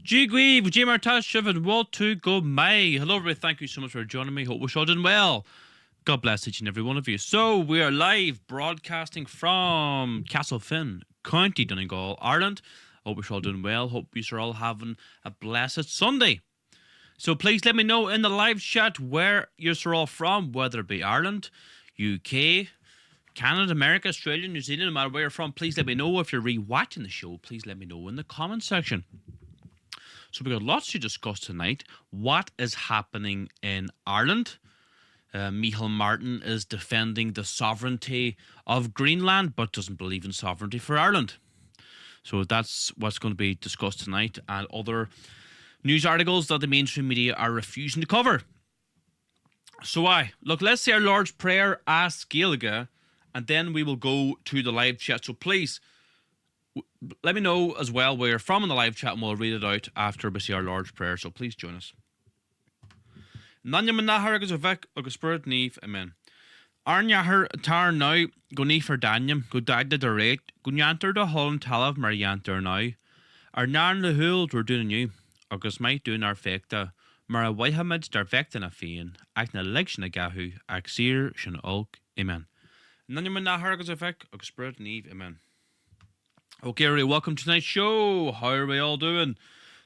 Jigweave, J Martash, Shivan, Walt to go May. Hello, everybody. Thank you so much for joining me. Hope we're all doing well. God bless each and every one of you. So, we are live broadcasting from Castlefin, County Donegal, Ireland. Hope we're all doing well. Hope you're all having a blessed Sunday. So, please let me know in the live chat where you're all from, whether it be Ireland, UK, Canada, America, Australia, New Zealand, no matter where you're from. Please let me know. If you're re-watching the show, please let me know in the comment section. So we've got lots to discuss tonight. What is happening in Ireland? Michael Martin is defending the sovereignty of Greenland, but doesn't believe in sovereignty for Ireland. So that's what's going to be discussed tonight, and other news articles that the mainstream media are refusing to cover. So let's say our Lord's Prayer, Ask Gaeilge, and then we will go to the live chat. So please, let me know as well where you're from in the live chat, and we'll read it out after we say our Lord's Prayer. So please join us. Nanya manahar agus avek agus spirit neve, amen. Arnyahar tar now go ne for Danium, go dagda the rate, go yanter the home talav mar yanter now. Ar narn the huld we're doing you, agus might doing our fecta, mar a waihamid dar vectin a fian, ag na legs na gahu, ag seer shin ulk, amen. Nanya manahar agus avek agus spirit neve, amen. Okay, everybody, welcome to tonight's show. How are we all doing?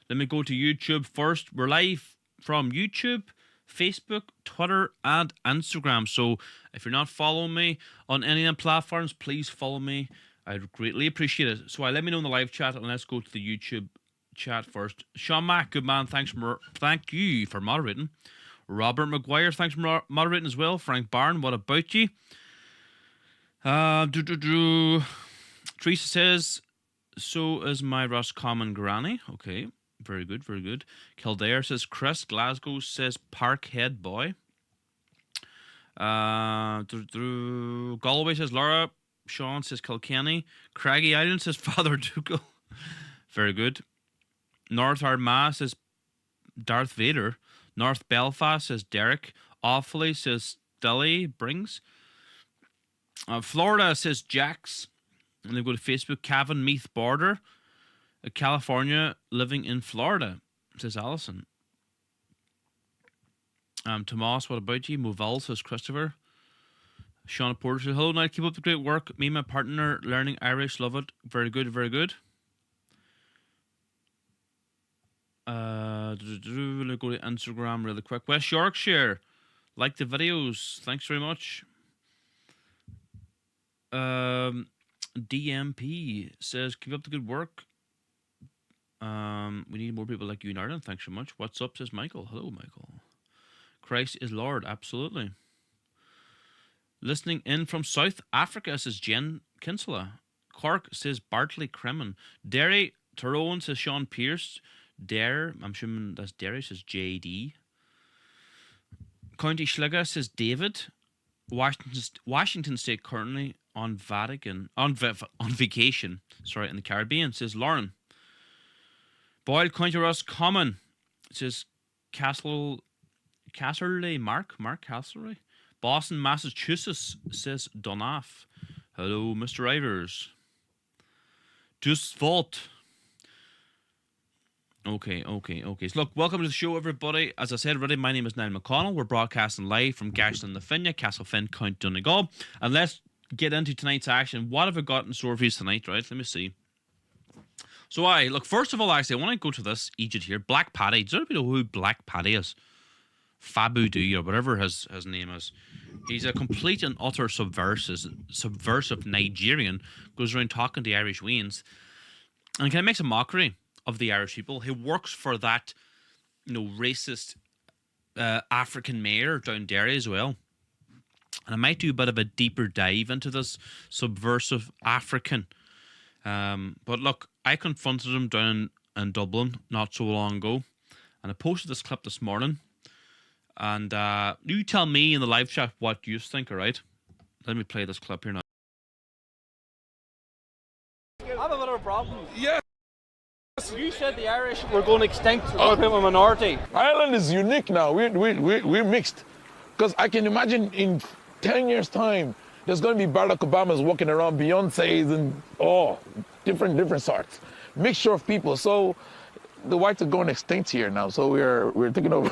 Let me go to YouTube first. We're live from YouTube, Facebook, Twitter, and Instagram. So if you're not following me on any of the platforms, please follow me. I'd greatly appreciate it. So let me know in the live chat, and let's go to the YouTube chat first. Sean Mack, good man. Thank you for moderating. Robert McGuire, thanks for moderating as well. Frank Barn, what about you? Teresa says, so is my Roscommon granny. Okay, very good, very good. Kildare says Chris. Glasgow says Parkhead boy. Galway says Laura. Sean says Kilkenny. Craggy Island says Father Dougal. Very good. North Armagh says Darth Vader. North Belfast says Derek. Awfully says Dilly Brings. Florida says Jax. And they go to Facebook. Cavan Meath Border. California living in Florida, says Allison. Tomas, what about you? Movell, says Christopher. Sean Porter says, hello, night. Keep up the great work. Me and my partner learning Irish. Love it. Very good, very good. Let me go to Instagram really quick. West Yorkshire. Like the videos. Thanks very much. DMP says, keep up the good work. We need more people like you in Ireland. Thanks so much. What's up, says Michael. Hello, Michael. Christ is Lord. Absolutely. Listening in from South Africa, says Jen Kinsella. Cork says Bartley Kremen. Derry, Tyrone, says Sean Pierce. Dare, I'm assuming that's Derry, says JD. County Sligo says David. Washington State currently on vacation, in the Caribbean, says Lauren. Boyle County Roscommon, says Castley, Mark Castley. Boston, Massachusetts, says Donaff. Hello, Mr. Ivers. Just Vault. Okay. So look, welcome to the show, everybody. As I said already, my name is Niall McConnell. We're broadcasting live from Gaston-na-Finne, Castlefin, County Donegal. And let's get into tonight's action. What have we got in store for you tonight, right? Let me see. So look, first of all, actually, I want to go to this Egypt here. Black Paddy. Does anybody know who Black Paddy is? Fabu Doo, or whatever his name is. He's a complete and utter subversive Nigerian. Goes around talking to Irish weans. And kind of makes a mockery of the Irish people. He works for that, racist African mayor down Derry as well. And I might do a bit of a deeper dive into this subversive African. But look, I confronted him down in Dublin not so long ago. And I posted this clip this morning. And you tell me in the live chat what you think, all right? Let me play this clip here now. I have a bit of a problem. Yeah. You said the Irish were going extinct, or become a minority. Ireland is unique now. We're mixed. Because I can imagine in 10 years' time, there's going to be Barack Obamas walking around, Beyonce's and different sorts. Mixture of people. So The whites are going extinct here now, so we're taking over.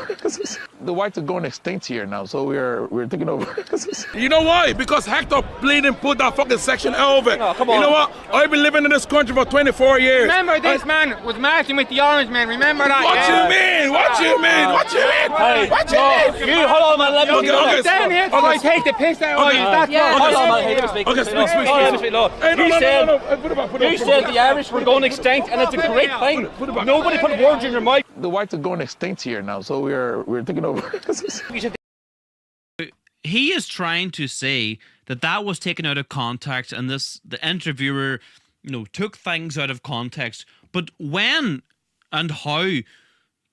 The whites are going extinct here now, so we're taking over. You know why? Because Hector bleeding put that fucking section over. No, come on. You know what? I've been living in this country for 24 years. Remember this man was marching with the orange man, remember that? What you mean? What you mean? What you mean? Hey, What you no, mean? you hold on, man. Let me Okay, speak. okay. Down here, Okay. I take the piss out of you. That's Yeah. Hold on, what. man. Hey, let me speak. Okay, No, speak. let me speak. No. Hey, no, You no, said, no, no, no. Put it back, put it you back, said the Irish were going extinct, and it's a great thing. Put it back. Nobody put words in your mouth. The whites are going extinct here now, so we're taking over. He is trying to say that was taken out of context, and the interviewer, took things out of context. But when and how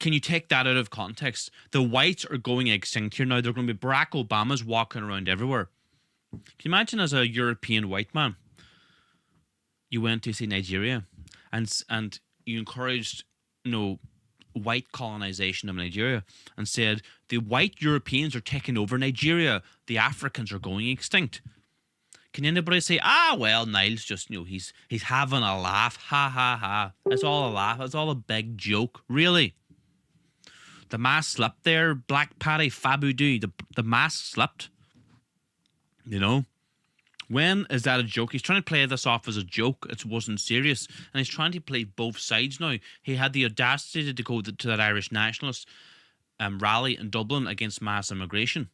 can you take that out of context? The whites are going extinct here now. They're going to be Barack Obamas walking around everywhere. Can you imagine, as a European white man, you went to, say, Nigeria, and you encouraged, white colonization of Nigeria, and said the white Europeans are taking over Nigeria, the Africans are going extinct. Can anybody say, well, Niall's just, he's having a laugh, ha ha ha. It's all a laugh. It's all a big joke, really. The mask slipped there, Black Paddy Fabudu. The mask slipped. When is that a joke? He's trying to play this off as a joke. It wasn't serious. And he's trying to play both sides now. He had the audacity to go to that Irish nationalist rally in Dublin against mass immigration.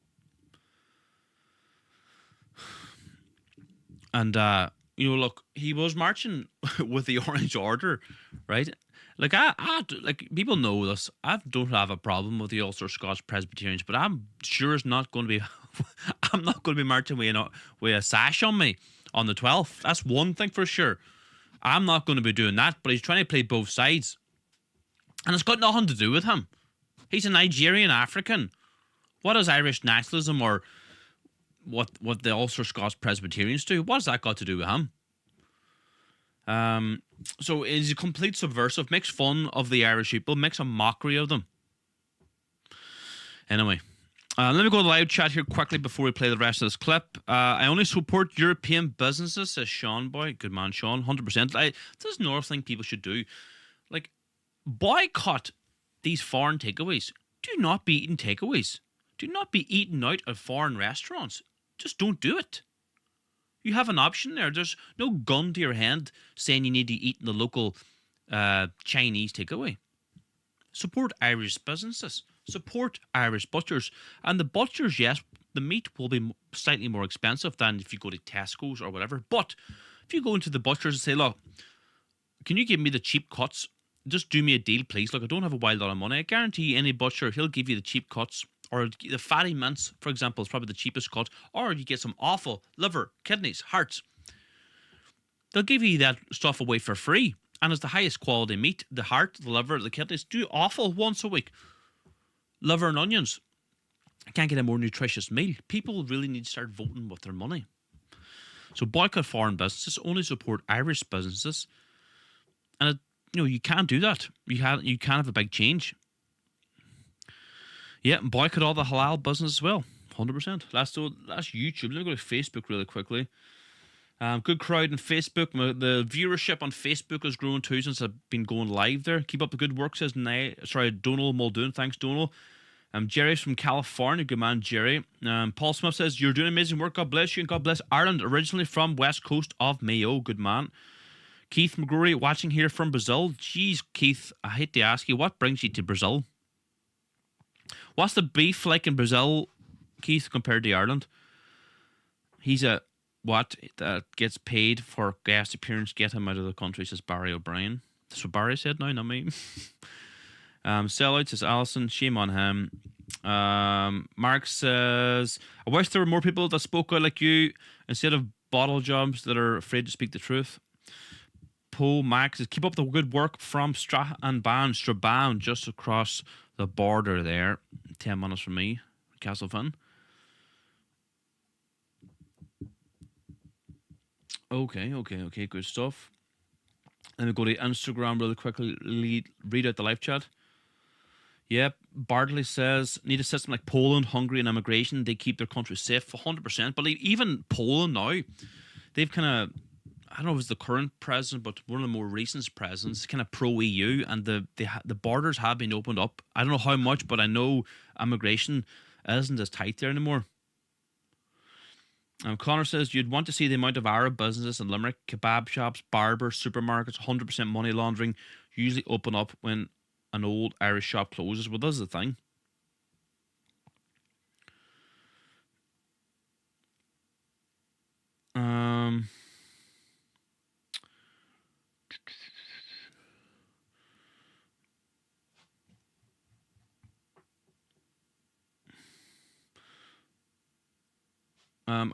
And, look, he was marching with the Orange Order, right? Like, like people know this. I don't have a problem with the Ulster Scots Presbyterians, but I'm sure it's not going to be... I'm not going to be marching with a sash on me on the 12th. That's one thing for sure. I'm not going to be doing that, but he's trying to play both sides. And it's got nothing to do with him. He's a Nigerian African. What does Irish nationalism or what the Ulster Scots Presbyterians do, what has that got to do with him? So he's a complete subversive, makes fun of the Irish people, makes a mockery of them. Anyway, let me go to the live chat here quickly before we play the rest of this clip. I only support European businesses, says Sean Boy. Good man, Sean, 100%. This is another thing people should do. Like, boycott these foreign takeaways. Do not be eating takeaways. Do not be eating out at foreign restaurants. Just don't do it. You have an option there. There's no gun to your hand saying you need to eat in the local Chinese takeaway. Support Irish businesses. Support Irish butchers. And the butchers, yes, the meat will be slightly more expensive than if you go to Tesco's or whatever. But if you go into the butchers and say, look, can you give me the cheap cuts? Just do me a deal, please. Look, I don't have a wild lot of money. I guarantee any butcher, he'll give you the cheap cuts. Or the fatty mince, for example, is probably the cheapest cut. Or you get some awful liver, kidneys, hearts. They'll give you that stuff away for free. And it's the highest quality meat. The heart, the liver, the kidneys. Do awful once a week. Liver and onions. I can't get a more nutritious meal. People really need to start voting with their money. So boycott foreign businesses. Only support Irish businesses. And you can't do that. You can't have a big change. Yeah, and boycott all the halal business as well. 100%. That's YouTube. Let me go to Facebook really quickly. Good crowd on Facebook. The viewership on Facebook has grown too since I've been going live there. Keep up the good work, says Donald Muldoon. Thanks, Donald. Jerry's from California. Good man, Jerry. Paul Smith says, you're doing amazing work. God bless you, and God bless Ireland. Originally from west coast of Mayo. Good man. Keith McGrory watching here from Brazil. Jeez, Keith, I hate to ask you, what brings you to Brazil? What's the beef like in Brazil, Keith, compared to Ireland? He's a what that gets paid for guest appearance, get him out of the country, says Barry O'Brien. That's what Barry said now, not me. Sellout, says Alison, shame on him. Mark says, I wish there were more people that spoke out like you instead of bottle jobs that are afraid to speak the truth. Paul Max says, keep up the good work from Strabane, just across the border there. 10 minutes from me, Castlefin. Okay, good stuff. Let me go to Instagram really quickly, read out the live chat. Yep, Bartley says, need a system like Poland, Hungary and immigration. They keep their country safe, 100%. But even Poland now, they've kind of I don't know if it's the current president, but one of the more recent presidents, kind of pro-EU, and the borders have been opened up. I don't know how much, but I know immigration isn't as tight there anymore. Connor says, you'd want to see the amount of Arab businesses in Limerick, kebab shops, barbers, supermarkets, 100% money laundering, usually open up when an old Irish shop closes. Well, that's the thing.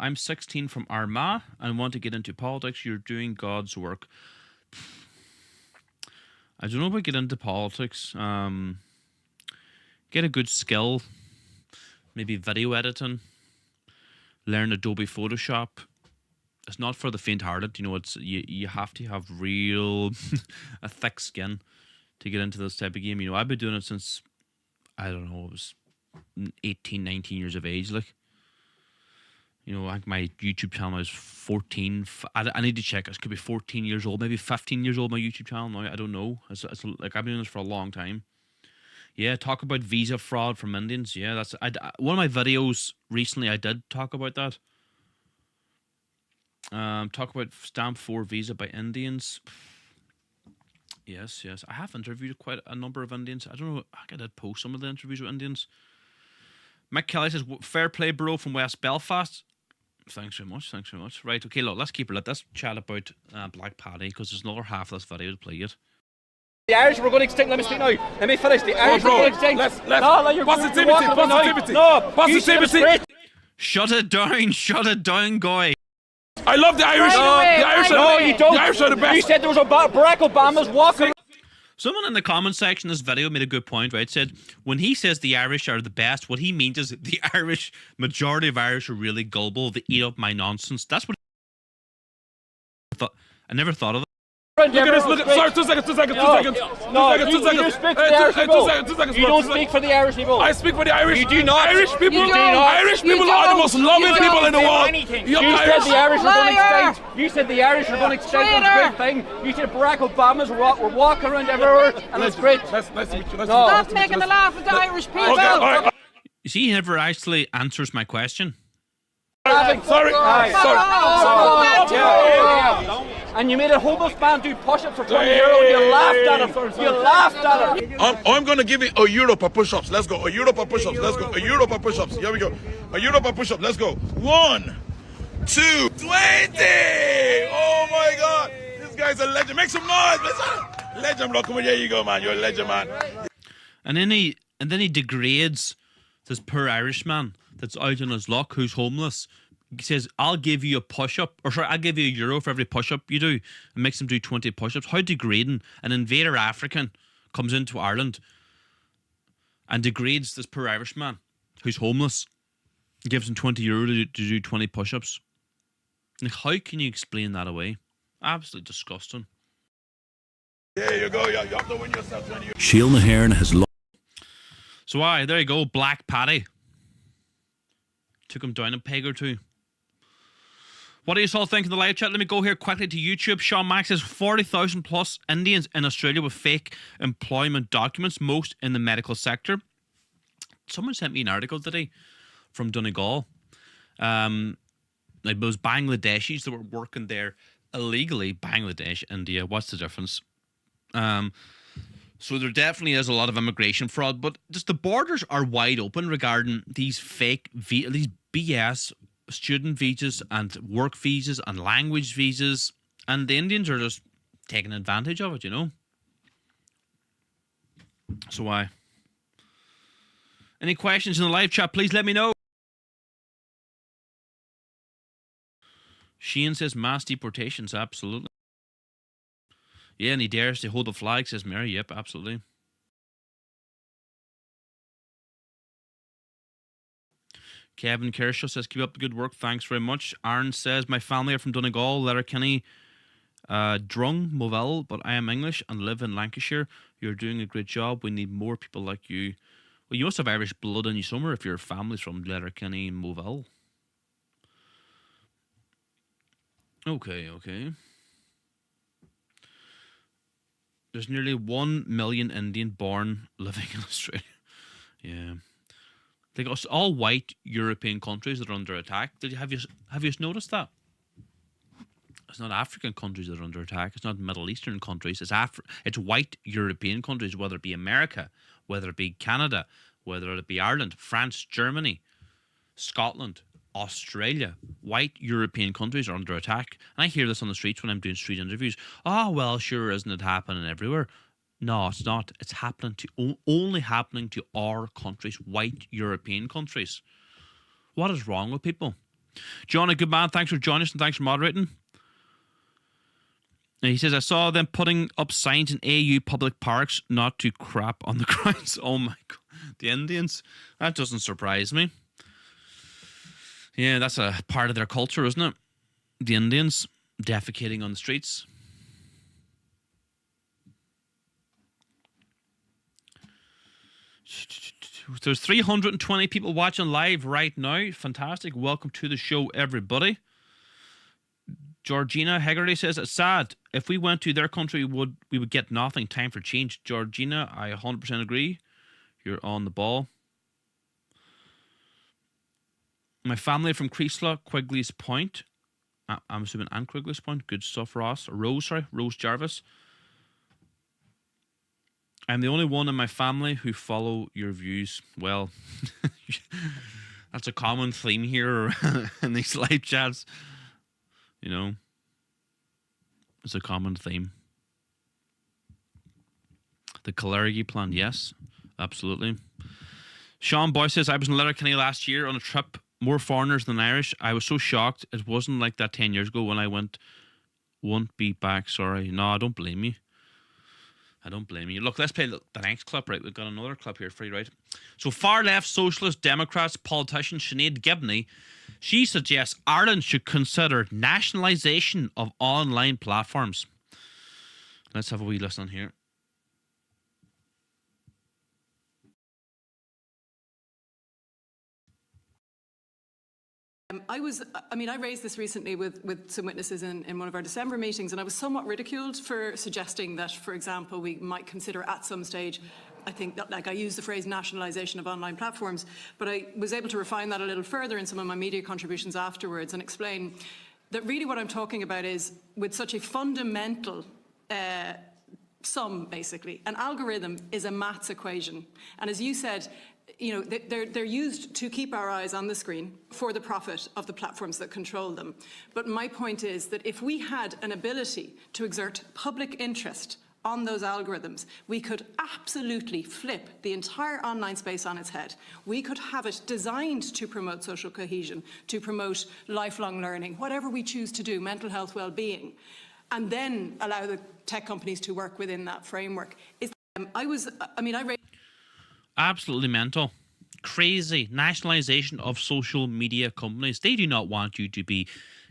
I'm 16 from Armagh and want to get into politics. You're doing God's work. I don't know about get into politics. Get a good skill. Maybe video editing. Learn Adobe Photoshop. It's not for the faint-hearted. You know, it's you have to have real a thick skin to get into this type of game. You know, I've been doing it since, I don't know, I was 18, 19 years of age. Like, you know, I think my YouTube channel is 14. I need to check. It could be 14 years old, maybe 15 years old, my YouTube channel now. I don't know. It's like, I've been doing this for a long time. Yeah, talk about visa fraud from Indians. Yeah, that's one of my videos recently. I did talk about that. Talk about stamp 4 visa by Indians. Yes. I have interviewed quite a number of Indians. I don't know. I did post some of the interviews with Indians. Mike Kelly says, fair play, bro, from West Belfast. Thanks very much. Right, okay, look, let's keep it. Let's chat about Black Paddy, because there's another half of this video to play it. The Irish were going to extinct. Let me speak now. Let me finish. The Irish were going to extinct. Positivity. No, Positivity. Shut it down, guy. I love the Irish. No, you don't. The Irish are the best. You said there was a Barack Obama's walking. Someone in the comment section of this video made a good point, right? Said, when he says the Irish are the best, what he means is the majority of Irish are really gullible. They eat up my nonsense. That's what I never thought of it. Look at this, sorry, 2 seconds. No, you speak for the Irish people. 2 seconds. You don't speak for the Irish people. I speak for the Irish. You do not. Irish people. You do not. Irish people are the most loving people in the world. You said the Irish are going to extinct. You said the Irish are going to extinct. It's a great thing. You said Barack Obama's were walking around everywhere, and it's great. Nice to meet you. Stop making the laugh of the Irish people. Okay, all right. You see, he never actually answers my question. Sorry. And you made a homeless man do push-ups for €20. You laughed at him. I'm going to give you a euro per push-ups. Let's go. A euro per push-ups. Let's go. A euro per push-ups. Here we go. A euro per push-up. Let's go. 1, 2, 20. Oh my God. This guy's a legend. Make some noise. Legend, bro. Come on. Here you go, man. You're a legend, man. And then he degrades this poor Irishman that's out on his luck, who's homeless. He says, I'll give you a push-up, or sorry, I'll give you €1 for every push-up you do, and makes him do 20 push-ups. How degrading. An invader African comes into Ireland and degrades this poor Irishman who's homeless, gives him €20 to do 20 push-ups. Like, how can you explain that away? Absolutely disgusting. There you go. You have to win yourself 20 euros. Sheil Nahairn has lost. So there you go, Black Paddy. Took him down a peg or two. What do you all think in the live chat? Let me go here quickly to YouTube. Sean Max says 40,000 plus Indians in Australia with fake employment documents, most in the medical sector. Someone sent me an article today from Donegal. Like those Bangladeshis that were working there illegally. Bangladesh, India, what's the difference? So there definitely is a lot of immigration fraud, but just the borders are wide open regarding these fake, these BS student visas and work visas and language visas, and the Indians are just taking advantage of it, you know? So why? Any questions in the live chat, please let me know. Shane says mass deportations, absolutely. Yeah, and he dares to hold the flag, says Mary. Yep, absolutely. Kevin Kershaw says, keep up the good work. Thanks very much. Aaron says, my family are from Donegal, Letterkenny, Drung, Moville, but I am English and live in Lancashire. You're doing a great job. We need more people like you. Well, you must have Irish blood in you somewhere if your family's from Letterkenny and Moville. Okay. There's nearly 1 million Indian born living in Australia. Yeah. Like all white European countries that are under attack. Have you noticed that? It's not African countries that are under attack. It's not Middle Eastern countries. It's white European countries, whether it be America, whether it be Canada, whether it be Ireland, France, Germany, Scotland, Australia. White European countries are under attack. And I hear this on the streets when I'm doing street interviews. Oh, well, sure, isn't it happening everywhere? No, it's not. It's only happening to our countries, white European countries. What is wrong with people? Johnny, good man. Thanks for joining us and thanks for moderating. And he says, I saw them putting up signs in AU public parks not to crap on the grounds. Oh my God. The Indians. That doesn't surprise me. Yeah, that's a part of their culture, isn't it? The Indians defecating on the streets. There's 320 people watching live right now. Fantastic. Welcome to the show, everybody. Georgina Hegarty says, it's sad. If we went to their country, we would get nothing. Time for change. Georgina, I 100% agree. You're on the ball. My family from Creeslough, Quigley's Point. I'm assuming and Quigley's Point. Good stuff, Rose Jarvis. I'm the only one in my family who follow your views. Well, that's a common theme here in these live chats. You know, it's a common theme. The Calergy plan, yes, absolutely. Sean Boy says, I was in Letterkenny last year on a trip. More foreigners than Irish. I was so shocked. It wasn't like that 10 years ago when I went. Won't be back, sorry. No, I don't blame you. I don't blame you. Look, let's play the next clip, right? We've got another clip here for you, right? So far left socialist Democrats politician Sinead Gibney, she suggests Ireland should consider nationalisation of online platforms. Let's have a wee listen here. I raised this recently with some witnesses in one of our December meetings, and I was somewhat ridiculed for suggesting that, for example, we might consider at some stage, I think that, like I used the phrase nationalisation of online platforms, but I was able to refine that a little further in some of my media contributions afterwards and explain that really what I'm talking about is, with such a fundamental sum, basically, an algorithm is a maths equation. And as you said, you know, they're used to keep our eyes on the screen for the profit of the platforms that control them. But my point is that if we had an ability to exert public interest on those algorithms, we could absolutely flip the entire online space on its head. We could have it designed to promote social cohesion, to promote lifelong learning, whatever we choose to do, mental health, well-being, and then allow the tech companies to work within that framework. Absolutely mental. Crazy. Nationalisation of social media companies. They do not want you to be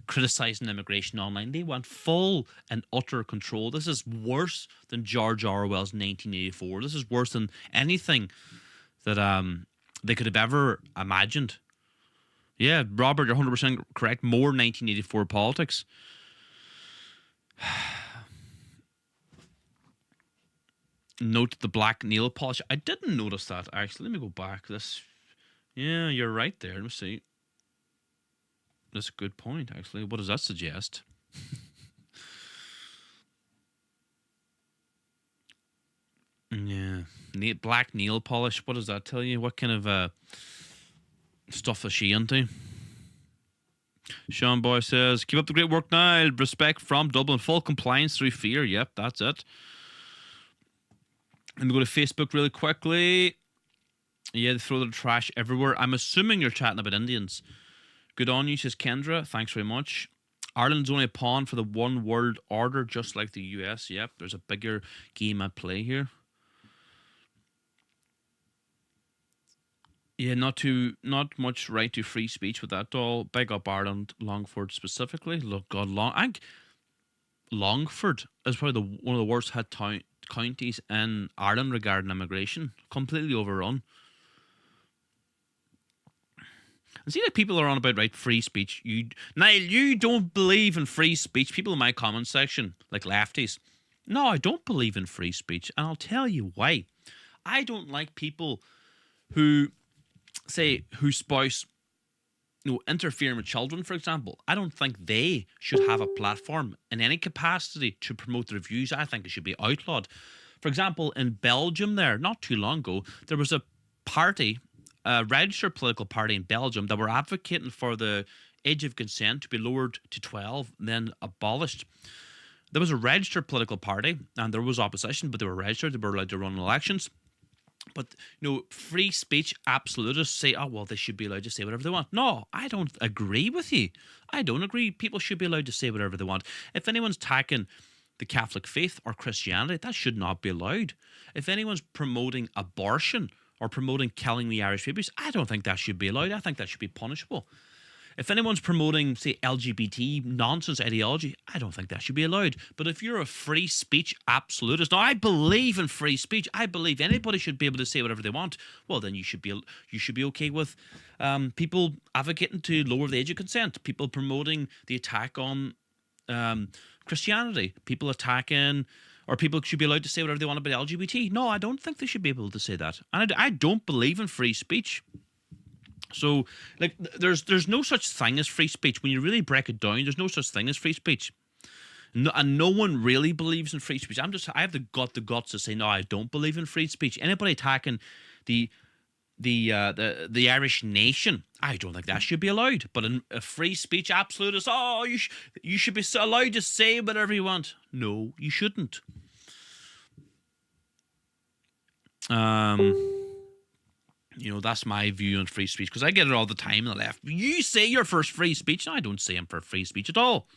criticising immigration online. They want full and utter control. This is worse than George Orwell's 1984. This is worse than anything that they could have ever imagined. Yeah, Robert, you're 100% correct. More 1984 politics. Note the black nail polish. I didn't notice that, actually. Let me go back. Yeah, you're right there. Let me see. That's a good point, actually. What does that suggest? Yeah. Black nail polish. What does that tell you? What kind of stuff is she into? Sean Boy says, keep up the great work now. Respect from Dublin. Full compliance through fear. Yep, that's it. Let me go to Facebook really quickly. Yeah, they throw their trash everywhere. I'm assuming you're chatting about Indians. Good on you, says Kendra. Thanks very much. Ireland's only a pawn for the one world order, just like the US. Yep, there's a bigger game at play here. Yeah, not much right to free speech with that doll. Big up Ireland, Longford specifically. Look, God, Longford is probably one of the worst hit counties in Ireland regarding immigration. Completely overrun. And see, like, people are on about, right, free speech. Niall, you don't believe in free speech. People in my comment section, like lefties, No, I don't believe in free speech, and I'll tell you why. I don't like people whose spouse interfering with children, for example. I don't think they should have a platform in any capacity to promote their views. I think it should be outlawed. For example, in Belgium there, not too long ago, there was a party, a registered political party in Belgium that were advocating for the age of consent to be lowered to 12 and then abolished. There was a registered political party and there was opposition, but they were registered, they were allowed to run elections. But, free speech absolutists say, oh, well, they should be allowed to say whatever they want. No, I don't agree with you. I don't agree. People should be allowed to say whatever they want. If anyone's attacking the Catholic faith or Christianity, that should not be allowed. If anyone's promoting abortion or promoting killing the Irish babies, I don't think that should be allowed. I think that should be punishable. If anyone's promoting, say, LGBT nonsense ideology, I don't think that should be allowed. But if you're a free speech absolutist, now I believe in free speech. I believe anybody should be able to say whatever they want. Well, then you should be okay with people advocating to lower the age of consent, people promoting the attack on Christianity, people attacking, or people should be allowed to say whatever they want about LGBT. No, I don't think they should be able to say that. And I don't believe in free speech. So, there's no such thing as free speech. When you really break it down, there's no such thing as free speech. And no one really believes in free speech. I have the guts to say, no, I don't believe in free speech. Anybody attacking the Irish nation, I don't think that should be allowed. But in a free speech absolutist, you should be allowed to say whatever you want. No, you shouldn't. That's my view on free speech, because I get it all the time on the left. You say you're for free speech. No, I don't say I'm for free speech at all.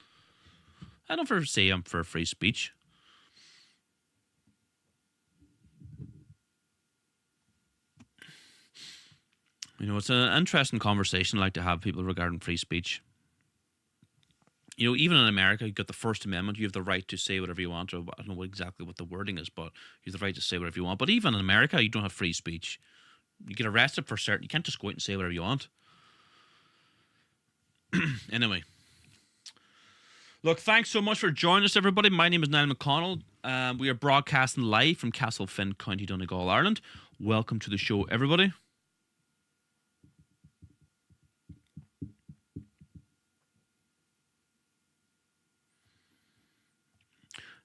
I don't ever say I'm for free speech. It's an interesting conversation I like to have people regarding free speech. Even in America, you've got the First Amendment. You have the right to say whatever you want. Or I don't know exactly what the wording is, but you have the right to say whatever you want. But even in America, you don't have free speech. You get arrested for certain. You can't just go out and say whatever you want. Anyway. Look, thanks so much for joining us, everybody. My name is Niall McConnell. We are broadcasting live from Castlefin, County Donegal, Ireland. Welcome to the show, everybody.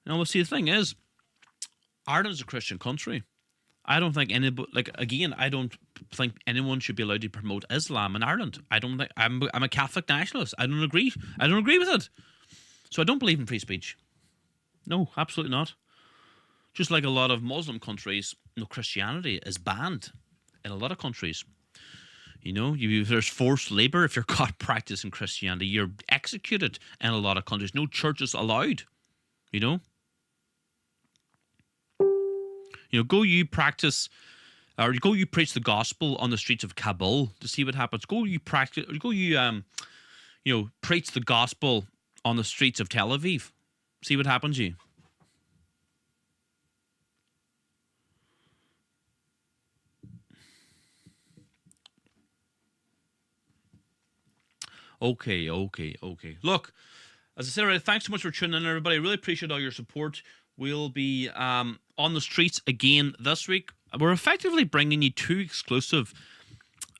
Now, we'll see, the thing is, Ireland is a Christian country. I don't think I don't think anyone should be allowed to promote Islam in Ireland. I'm a Catholic nationalist. I don't agree with it. So I don't believe in free speech. No, absolutely not. Just like a lot of Muslim countries, Christianity is banned in a lot of countries. There's forced labor. If you're caught practicing Christianity, you're executed in a lot of countries. No church is allowed. Go you practice, or go you preach the gospel on the streets of Kabul to see what happens. Go you preach the gospel on the streets of Tel Aviv. See what happens to you. Okay. Look, as I said, thanks so much for tuning in, everybody. I really appreciate all your support. We'll be on the streets again this week. We're effectively bringing you 2 exclusive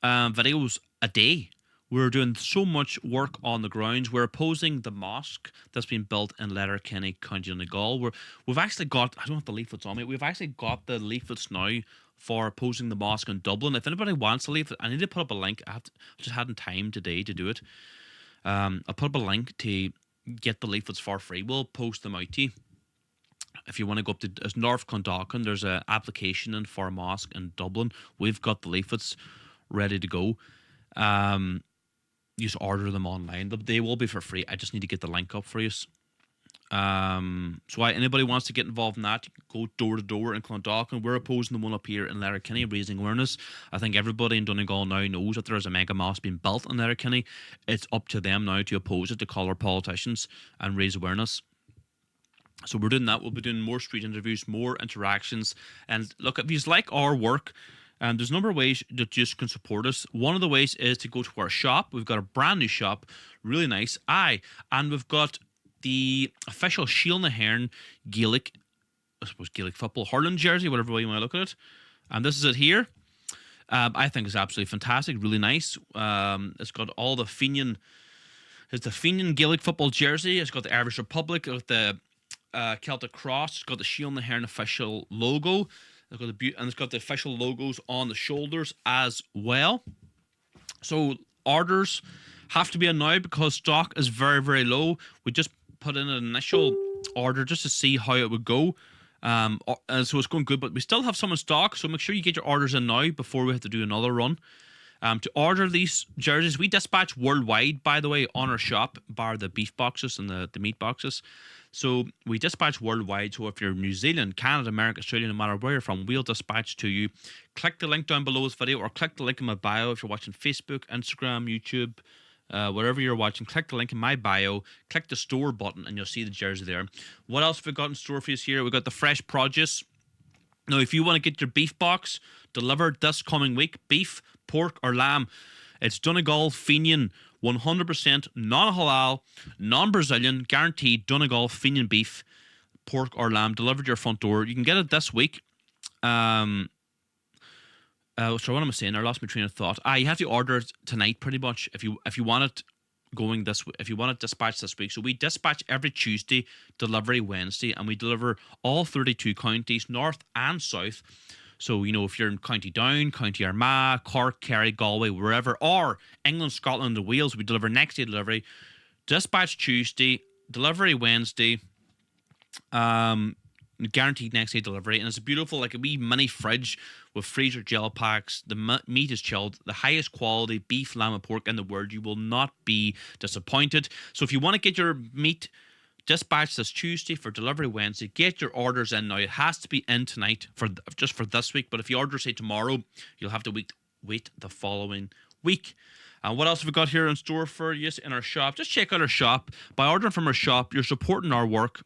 videos a day. We're doing so much work on the grounds. We're opposing the mosque that's been built in Letterkenny, County Donegal. We've actually got, I don't have the leaflets on me, we've actually got the leaflets now for opposing the mosque in Dublin. If anybody wants a leaflet, I need to put up a link. I just hadn't time today to do it. I'll put up a link to get the leaflets for free. We'll post them out to you. If you want to go up to North Clondalkin, there's an application in for a mosque in Dublin. We've got the leaflets ready to go. You just order them online. They will be for free. I just need to get the link up for you. So anybody wants to get involved in that, go door to door in Clondalkin. We're opposing the one up here in Letterkenny, raising awareness. I think everybody in Donegal now knows that there is a mega mosque being built in Letterkenny. It's up to them now to oppose it, to call our politicians and raise awareness. So we're doing that. We'll be doing more street interviews, more interactions. And look, if you like our work, there's a number of ways that you can support us. One of the ways is to go to our shop. We've got a brand new shop, really nice. And we've got the official Shield na Herne Gaelic I suppose, Gaelic football hurling jersey, whatever way you want to look at it. And this is it here. I think it's absolutely fantastic, really nice. It's got all the Fenian. It's the Fenian Gaelic football jersey. It's got the Irish Republic. It's got the Celtic Cross. It's got the Shield and the Hearn official logo. It's got the official logos on the shoulders as well. So orders have to be in now because stock is very, very low. We just put in an initial order just to see how it would go. And so it's going good, but we still have some in stock. So make sure you get your orders in now before we have to do another run. To order these jerseys, we dispatch worldwide, by the way, on our shop, bar the beef boxes and the meat boxes. So we dispatch worldwide. So if you're New Zealand, Canada, America, Australia, no matter where you're from, we'll dispatch to you. Click the link down below this video or click the link in my bio if you're watching Facebook, Instagram, YouTube, wherever you're watching. Click the link in my bio, click the store button, and you'll see the jersey there. What else have we got in store for you here? We've got the fresh produce. Now, if you want to get your beef box delivered this coming week, beef, pork, or lamb, it's Donegal Fenian, 100% non-halal, non-Brazilian, guaranteed Donegal Fenian beef, pork, or lamb delivered to your front door. You can get it this week. So what am I saying? I lost my train of thought. You have to order it tonight, pretty much, if you want it going this week, if you want it dispatched this week. So we dispatch every Tuesday, delivery Wednesday, and we deliver all 32 counties, north and south. So, you know, if you're in County Down, County Armagh, Cork, Kerry, Galway, wherever, or England, Scotland, and Wales, we deliver next day delivery. Dispatch Tuesday, delivery Wednesday, guaranteed next day delivery. And it's a beautiful, like a wee mini fridge with freezer gel packs. The meat is chilled, the highest quality beef, lamb, and pork in the world. You will not be disappointed. So if you want to get your meat dispatch this Tuesday for delivery Wednesday, get your orders in now. It has to be in tonight just for this week, but if you order, say, tomorrow, you'll have to wait the following week. And what else have we got here in store for you in our shop? Just check out our shop. By ordering from our shop, you're supporting our work,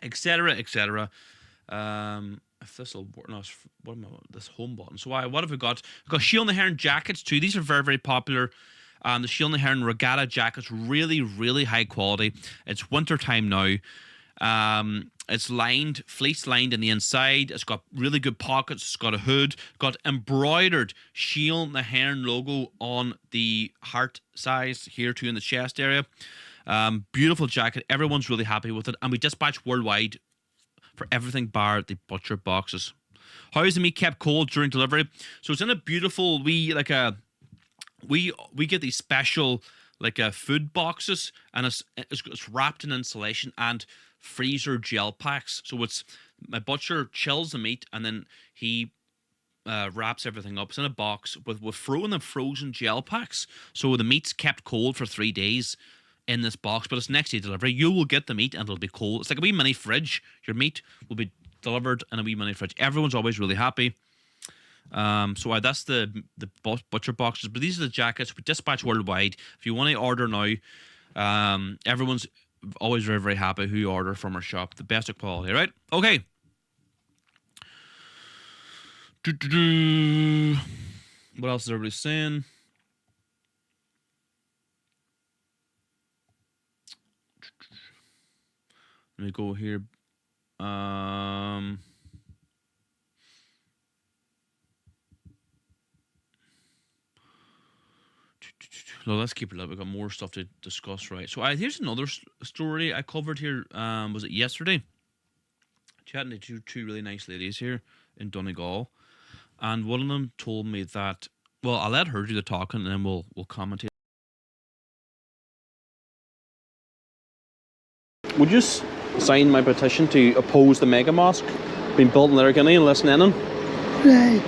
etc., etc. If this will work, no, what am I, this home button. So what have we got? We've got Shield and the Hearn jackets too. These are very, very popular. The Shield and the Hearn regatta jackets, really, really high quality. It's winter time now. It's lined, fleece lined in the inside. It's got really good pockets. It's got a hood. Got embroidered Shield and the Hearn logo on the heart size here too in the chest area. Beautiful jacket. Everyone's really happy with it, and we dispatch worldwide for everything bar the butcher boxes. How is the meat kept cold during delivery? So it's in a beautiful we get these special food boxes, and it's wrapped in insulation and freezer gel packs. So it's my butcher chills the meat and then he wraps everything up. It's in a box with frozen gel packs. So the meat's kept cold for 3 days in this box, but it's next day delivery. You will get the meat and it'll be cold. It's like a wee mini fridge. Your meat will be delivered in a wee mini fridge. Everyone's always really happy. So that's the butcher boxes, but these are the jackets. We dispatch worldwide. If you want to order now, everyone's always very, very happy who you order from our shop. The best of quality, right? Okay. What else is everybody saying? Let me go here. No, let's keep it up. We've got more stuff to discuss, right? So here's another story I covered here. Was it yesterday? Chatting to two really nice ladies here in Donegal, and one of them told me that. Well, I'll let her do the talking, and then we'll commentate. Would you sign my petition to oppose the mega mosque being built in Letterkenny and Lisnanen? Right.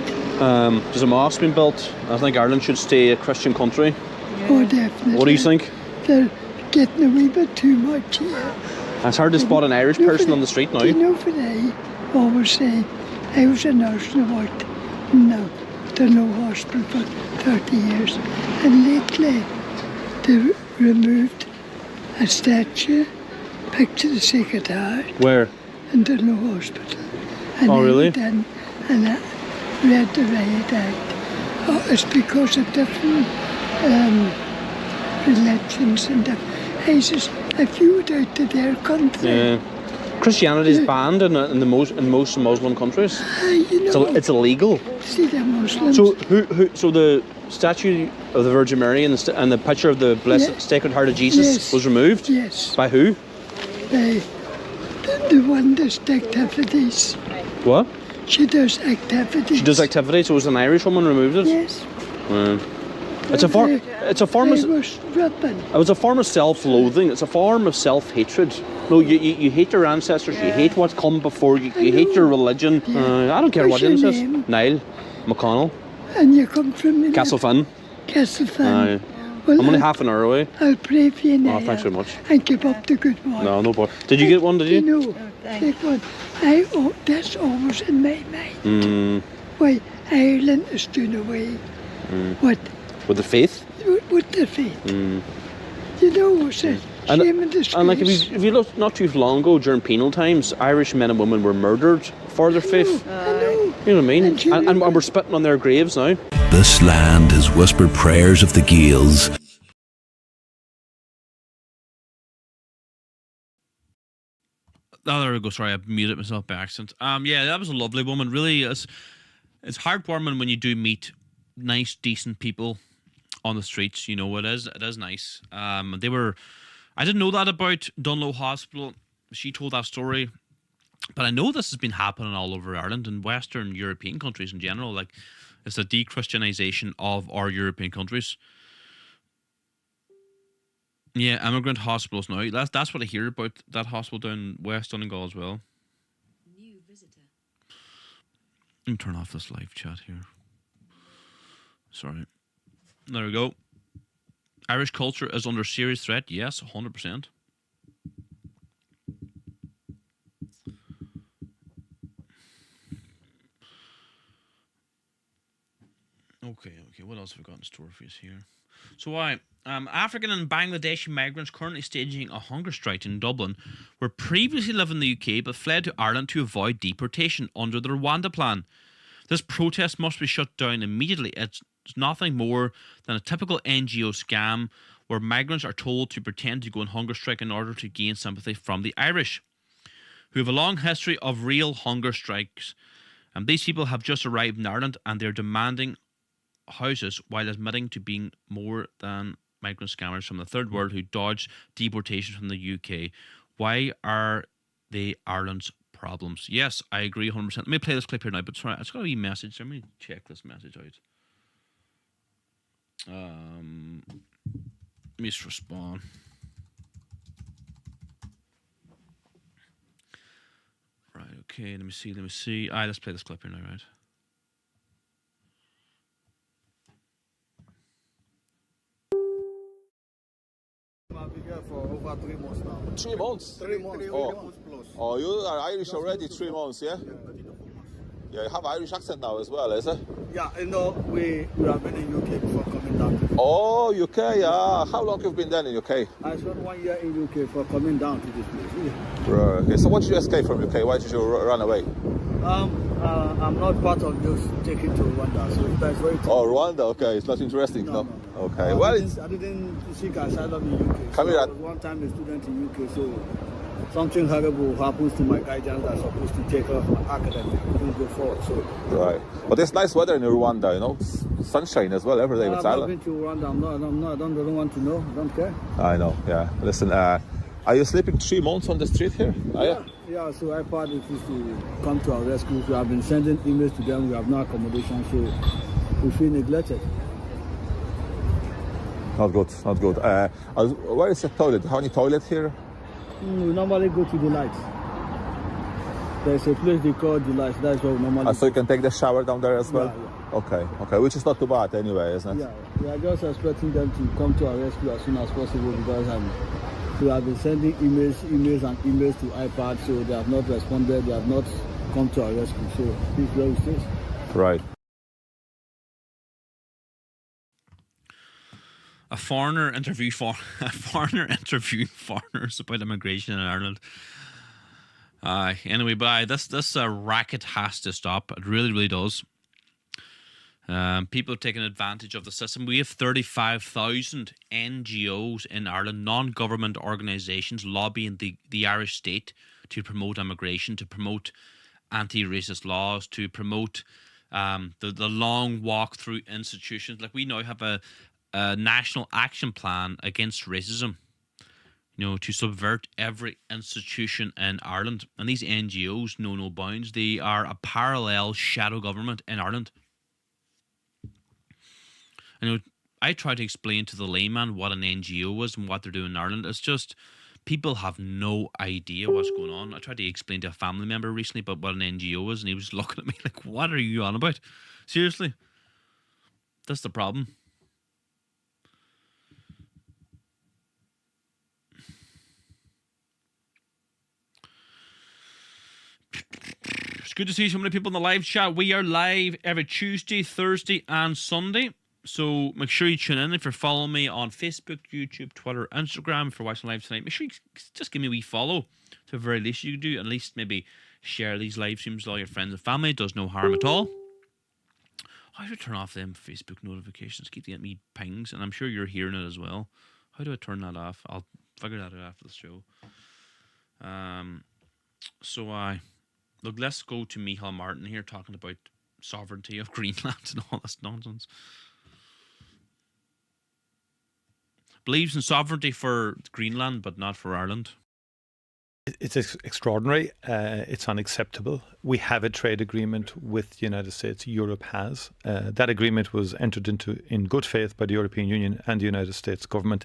There's a mosque being built. I think Ireland should stay a Christian country. Oh, definitely. What do you think? They're getting a wee bit too much here. It's hard to spot an Irish person on the street now. Do you know what I always say? I was a nurse and I worked in the Low Hospital for 30 years. And lately they removed a statue, picture the Sacred Heart. Where? In the Low Hospital. And oh, really? And I read the Riot Act. Oh, it's because of different religions and I says, if you went out to their country, Christianity is banned in most Muslim countries. You know, So it's illegal. see the Muslims. So the statue of the Virgin Mary and the picture of the Blessed Sacred Heart of Jesus Yes. was removed? Yes. By who? The one does activities. What? She does activities. She does activity, so it was an Irish woman removed it? Yes. It's a form of... It was ripping. It was a form of self-loathing. It's a form of self-hatred. No, you hate your ancestors. You hate what's come before you. You hate your religion. I don't care What's what it your is. name? Niall McConnell, And you come from Castlefin. Castlefin. I'm only half an hour away. I'll pray for you now. Oh, thanks very much. And keep up the good work. No bother. Did you get one? Did you? No, take one. That's always in my mind. Why Ireland is doing away With the faith. with the faith. You know, it's a shame and disgrace. And like if you look not too long ago during penal times, Irish men and women were murdered for their faith. I know. You know what I mean? And And we're spitting on their graves now. This land has whispered prayers of the Gaels. Oh, there we go. Sorry, I muted myself by accident. Yeah, that was a lovely woman. Really, it's heartwarming when you do meet nice, decent people on the streets. You know, it is nice. They were. I didn't know that about Dunlow Hospital. She told that story, but I know this has been happening all over Ireland and Western European countries in general. Like, it's a de-Christianization of our European countries. Yeah, immigrant hospitals now. That's what I hear about that hospital down West Donegal as well. New visitor. Let me turn off this live chat here. Sorry. There we go. Irish culture is under serious threat. Yes, 100%. Okay. What else have we got in store for us here? So African and Bangladeshi migrants currently staging a hunger strike in Dublin were previously living in the UK but fled to Ireland to avoid deportation under the Rwanda plan. This protest must be shut down immediately. It's nothing more than a typical NGO scam where migrants are told to pretend to go on hunger strike in order to gain sympathy from the Irish, who have a long history of real hunger strikes. And these people have just arrived in Ireland and they're demanding houses while admitting to being more than migrant scammers from the third world who dodge deportation from the UK. Why are they Ireland's problems? Yes, I agree 100%. Let me play this clip here now, but sorry, it's got a wee message. Let me check this message out. Let me just respond. Right, okay, let me see. Let's play this clip here now, right? I've been here for over 3 months now. 3 months? 3 months. Plus. Oh, you are Irish already, 3 months, yeah? Yeah, you have Irish accent now as well, is it? Yeah, you know, we have been in UK before coming down. Oh, UK, yeah. How long have you been there in UK? I spent 1 year in UK before coming down to this place. Yeah. Right, okay. So why did you escape from UK? Why did you run away? I'm not part of those taken to Rwanda, so that's very tough. Oh, Rwanda, okay. It's not interesting, no? Okay, I didn't seek asylum in UK. Come here. I was one time a student in UK, so something horrible happens to my guidance that's supposed to take off my academic. I couldn't go forward, so... Right. But there's nice weather in Rwanda, you know? Sunshine as well, every day with I've been to Rwanda. I don't want to know. I don't care. I know, yeah. Listen, are you sleeping 3 months on the street here? Yeah, so IPAD is to come to our rescue. We have been sending emails to them. We have no accommodation, so we feel neglected. Not good, not good. Where is the toilet? How many toilets here? We normally go to the light. There's a place they call the light. That's where we normally so you can take the shower down there as well? Yeah. Okay, which is not too bad anyway, isn't it? Yeah, we are just expecting them to come to our rescue as soon as possible because we have been sending emails to iPad, so they have not responded. They have not come to our rescue. So this is where it is. Right. A foreigner interviewing foreigners about immigration in Ireland. Anyway, this racket has to stop. It really, really does. People are taking advantage of the system. We have 35,000 NGOs in Ireland, non-government organisations lobbying the Irish state to promote immigration, to promote anti-racist laws, to promote the long walk through institutions. Like, we now have a national action plan against racism, to subvert every institution in Ireland. And these NGOs know no bounds. They are a parallel shadow government in Ireland. I try to explain to the layman what an NGO is and what they're doing in Ireland. It's just, people have no idea what's going on. I tried to explain to a family member recently about what an NGO is, and he was looking at me like, what are you on about? Seriously? That's the problem. It's good to see so many people in the live chat. We are live every Tuesday, Thursday, and Sunday. So make sure you tune in. If you're following me on Facebook, YouTube, Twitter, Instagram, if you're watching live tonight, make sure you just give me a wee follow. To the very least you can do. At least maybe share these live streams with all your friends and family. It does no harm at all. How do I turn off them Facebook notifications? Keep getting me pings, and I'm sure you're hearing it as well. How do I turn that off? I'll figure that out after the show. Look, let's go to Micheál Martin here talking about sovereignty of Greenland and all this nonsense. Believes in sovereignty for Greenland, but not for Ireland. It's extraordinary. It's unacceptable. We have a trade agreement with the United States. Europe has. That agreement was entered into in good faith by the European Union and the United States government.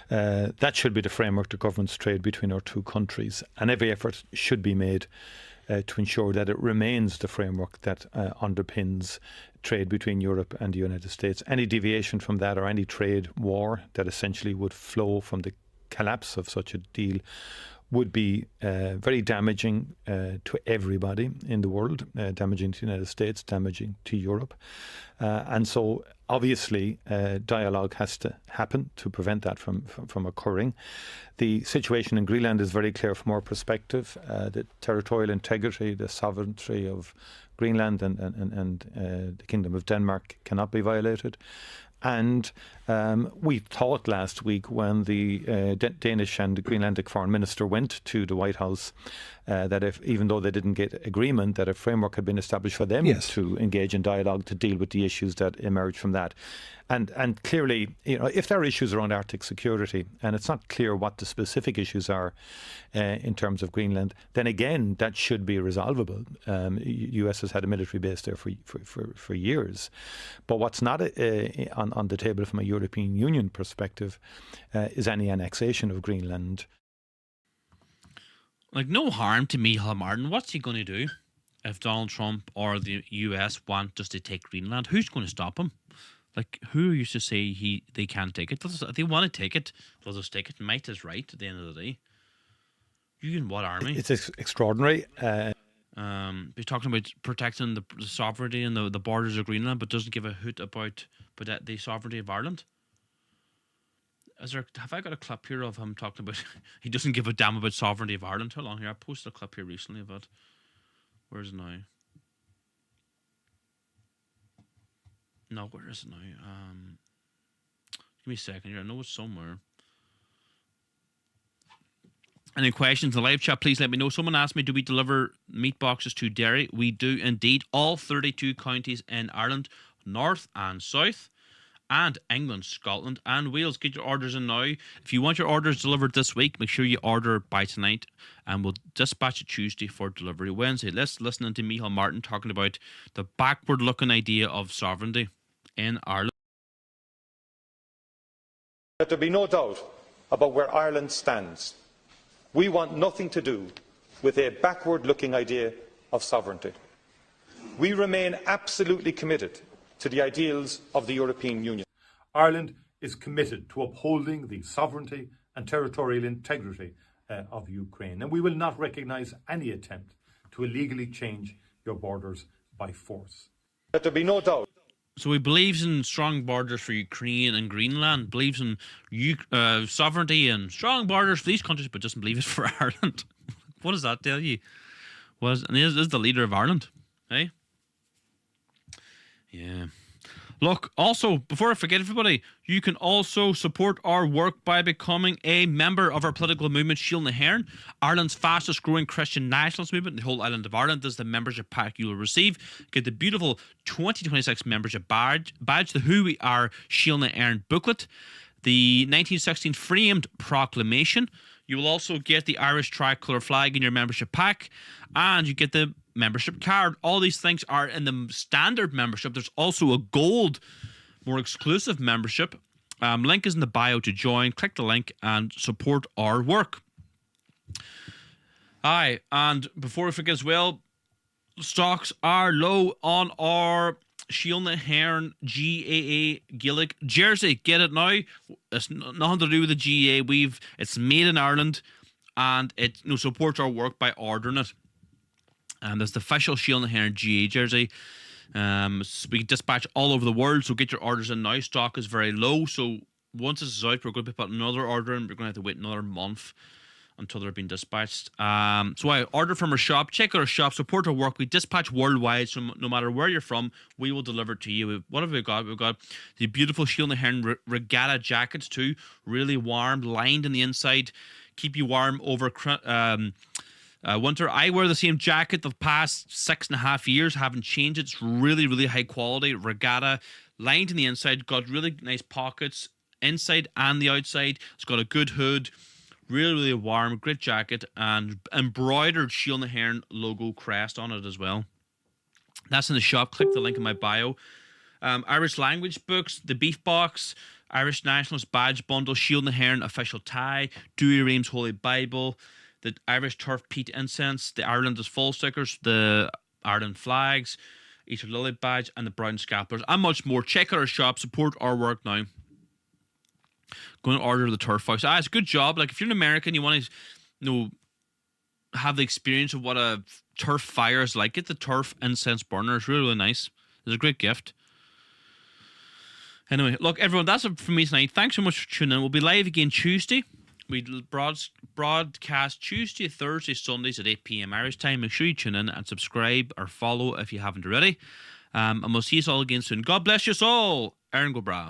That should be the framework that governs trade between our two countries. And every effort should be made to ensure that it remains the framework that underpins trade between Europe and the United States. Any deviation from that, or any trade war that essentially would flow from the collapse of such a deal, would be very damaging to everybody in the world, damaging to the United States, damaging to Europe. And so obviously dialogue has to happen to prevent that from occurring. The situation in Greenland is very clear from our perspective. The territorial integrity, the sovereignty of Greenland and the Kingdom of Denmark cannot be violated. And we thought last week, when the Danish and Greenlandic foreign minister went to the White House, that even though they didn't get agreement, that a framework had been established for them to engage in dialogue to deal with the issues that emerged from that. And clearly, if there are issues around Arctic security, and it's not clear what the specific issues are in terms of Greenland, then again, that should be resolvable. US has had a military base there for years. But what's not on the table from a European Union perspective is any annexation of Greenland. Like, no harm to Micheál Martin. What's he going to do if Donald Trump or the US want just to take Greenland? Who's going to stop him? Like, who used to say they can't take it? If they want to take it, they'll just take it. Might is right at the end of the day. You can what army? It's extraordinary. You're talking about protecting the sovereignty and the borders of Greenland, but doesn't give a hoot about the sovereignty of Ireland. Have I got a clip here of him talking about he doesn't give a damn about sovereignty of Ireland? How long here? I posted a clip here recently of it. Where is it now? No, where is it now? Give me a second here. I know it's somewhere. Any questions in the live chat, please let me know. Someone asked me, do we deliver meat boxes to Derry? We do indeed. All 32 counties in Ireland, north and south, and England, Scotland, and Wales. Get your orders in now. If you want your orders delivered this week, make sure you order by tonight, and we'll dispatch it Tuesday for delivery Wednesday. Let's listen to Micheál Martin talking about the backward-looking idea of sovereignty in Ireland. Let there be no doubt about where Ireland stands. We want nothing to do with a backward-looking idea of sovereignty. We remain absolutely committed to the ideals of the European Union. Ireland is committed to upholding the sovereignty and territorial integrity of Ukraine, and we will not recognise any attempt to illegally change your borders by force. Let there be no doubt. So he believes in strong borders for Ukraine and Greenland, believes in sovereignty and strong borders for these countries, but doesn't believe it for Ireland. What does that tell you? And he is the leader of Ireland, eh? Yeah. Look, also, before I forget everybody, you can also support our work by becoming a member of our political movement, Shield na HÉireann, Ireland's fastest growing Christian nationalist movement. The whole island of Ireland is the membership pack you will receive. Get the beautiful 2026 membership badge, the Who We Are Shield na HÉireann booklet, the 1916 framed proclamation. You will also get the Irish tricolour flag in your membership pack, and you get the membership card. All these things are in the standard membership. There's also a gold, more exclusive membership. Link is in the bio to join. Click the link and support our work. Aye, and before we forget as well, stocks are low on our Shield na HÉireann GAA Gaelic jersey. Get it now. It's nothing to do with the GAA. It's made in Ireland, and it supports our work by ordering it. And there's the official Shield na HÉireann GAA jersey. We dispatch all over the world, so get your orders in now. Stock is very low, so once this is out, we're going to be putting another order in. We're going to have to wait another month until they're being dispatched. So I order from our shop. Check out our shop. Support our work. We dispatch worldwide, so no matter where you're from, we will deliver it to you. What have we got? We've got the beautiful Shield na HÉireann regatta jackets too. Really warm, lined on the inside. Keep you warm over winter. I wear the same jacket the past 6.5 years. Haven't changed it. It's really, really high quality. Regatta, lined on the inside. Got really nice pockets inside and the outside. It's got a good hood. Really, really warm. Great jacket. And embroidered Shield na HÉireann logo crest on it as well. That's in the shop. Click the link in my bio. Irish language books. The Beef Box. Irish Nationalist Badge Bundle. Shield na HÉireann official tie. Dewey Ream's Holy Bible. The Irish Turf Peat Incense, the Ireland is Full stickers, the Ireland flags, Easter Lily badge, and the brown scalpers, and much more. Check out our shop, support our work now. Go and order the Turf House. It's a good job. Like if you're an American, you want to, have the experience of what a turf fire is like. Get the turf incense burner. It's really, really nice. It's a great gift. Anyway, look, everyone, that's it from me tonight. Thanks so much for tuning in. We'll be live again Tuesday. We broadcast Tuesday, Thursday, Sundays at 8 p.m. Irish time. Make sure you tune in and subscribe or follow if you haven't already. And we'll see you all again soon. God bless you all. Aaron Go Bra.